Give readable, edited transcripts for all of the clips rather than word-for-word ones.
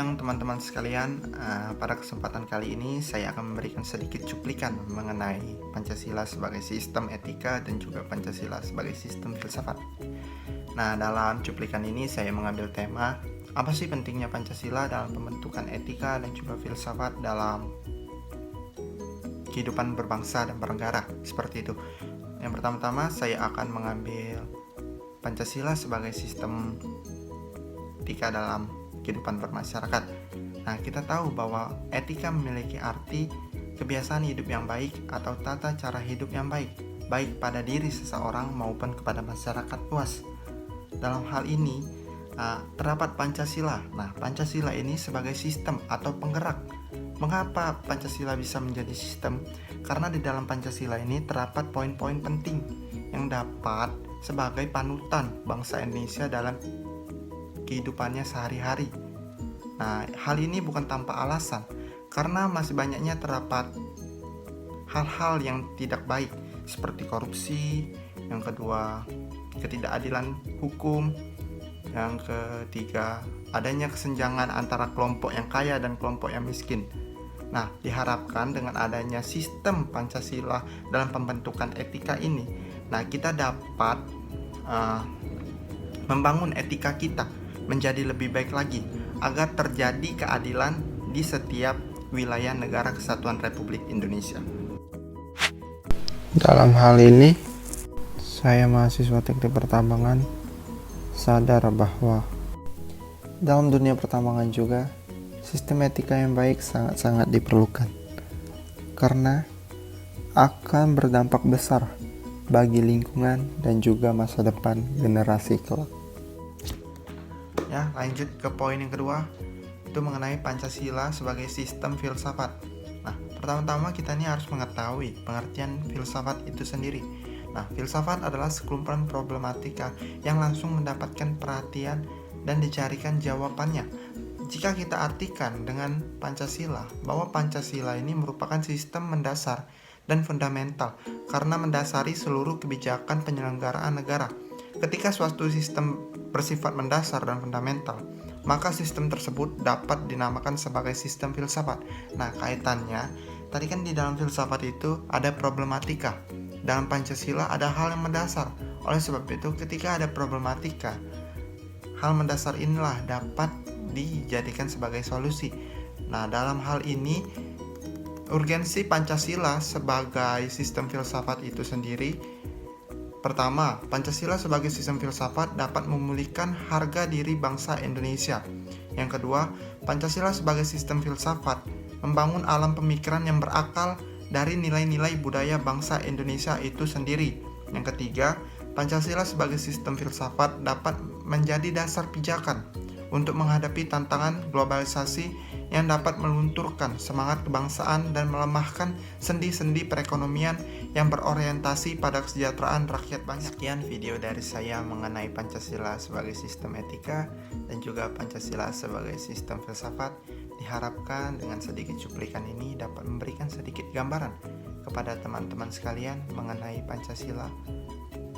siang teman-teman sekalian. Pada kesempatan kali ini saya akan memberikan sedikit cuplikan mengenai Pancasila sebagai sistem etika dan juga Pancasila sebagai sistem filsafat. Nah, dalam cuplikan ini saya mengambil tema apa sih pentingnya Pancasila dalam pembentukan etika dan juga filsafat dalam kehidupan berbangsa dan bernegara, seperti itu. Yang pertama-tama saya akan mengambil Pancasila sebagai sistem etika dalam kehidupan bermasyarakat. Nah, kita tahu bahwa etika memiliki arti kebiasaan hidup yang baik atau tata cara hidup yang baik pada diri seseorang maupun kepada masyarakat luas. Dalam hal ini terdapat Pancasila. Nah, Pancasila ini sebagai sistem atau penggerak. Mengapa Pancasila bisa menjadi sistem? Karena di dalam Pancasila ini terdapat poin-poin penting yang dapat sebagai panutan bangsa Indonesia dalam kehidupannya sehari-hari. Nah, hal ini bukan tanpa alasan, karena masih banyaknya terdapat hal-hal yang tidak baik seperti korupsi, yang kedua ketidakadilan hukum, yang ketiga adanya kesenjangan antara kelompok yang kaya dan kelompok yang miskin. Nah, diharapkan dengan adanya sistem Pancasila dalam pembentukan etika ini, nah kita dapat membangun etika kita menjadi lebih baik lagi agar terjadi keadilan di setiap wilayah negara kesatuan Republik Indonesia. Dalam hal ini, saya mahasiswa teknik pertambangan sadar bahwa dalam dunia pertambangan juga sistem etika yang baik sangat-sangat diperlukan karena akan berdampak besar bagi lingkungan dan juga masa depan generasi kelak. Ya, lanjut ke poin yang kedua, itu mengenai Pancasila sebagai sistem filsafat. Nah, pertama-tama kita ini harus mengetahui pengertian filsafat itu sendiri. Nah, filsafat adalah sekumpulan problematika yang langsung mendapatkan perhatian dan dicarikan jawabannya. Jika kita artikan dengan Pancasila, bahwa Pancasila ini merupakan sistem mendasar dan fundamental karena mendasari seluruh kebijakan penyelenggaraan negara. Ketika suatu sistem bersifat mendasar dan fundamental, maka sistem tersebut dapat dinamakan sebagai sistem filsafat. Nah, kaitannya, tadi kan di dalam filsafat itu ada problematika. Dalam Pancasila ada hal yang mendasar. Oleh sebab itu, ketika ada problematika, hal mendasar inilah dapat dijadikan sebagai solusi. Nah, dalam hal ini, urgensi Pancasila sebagai sistem filsafat itu sendiri. Pertama, Pancasila sebagai sistem filsafat dapat memulihkan harga diri bangsa Indonesia. Yang kedua, Pancasila sebagai sistem filsafat membangun alam pemikiran yang berakal dari nilai-nilai budaya bangsa Indonesia itu sendiri. Yang ketiga, Pancasila sebagai sistem filsafat dapat menjadi dasar pijakan untuk menghadapi tantangan globalisasi yang dapat melunturkan semangat kebangsaan dan melemahkan sendi-sendi perekonomian yang berorientasi pada kesejahteraan rakyat banyak. Sekian video dari saya mengenai Pancasila sebagai sistem etika dan juga Pancasila sebagai sistem filsafat. Diharapkan dengan sedikit cuplikan ini dapat memberikan sedikit gambaran kepada teman-teman sekalian mengenai Pancasila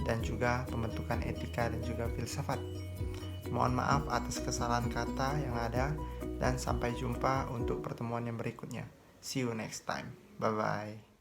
dan juga pembentukan etika dan juga filsafat. Mohon maaf atas kesalahan kata yang ada dan sampai jumpa untuk pertemuan yang berikutnya. See you next time. Bye-bye.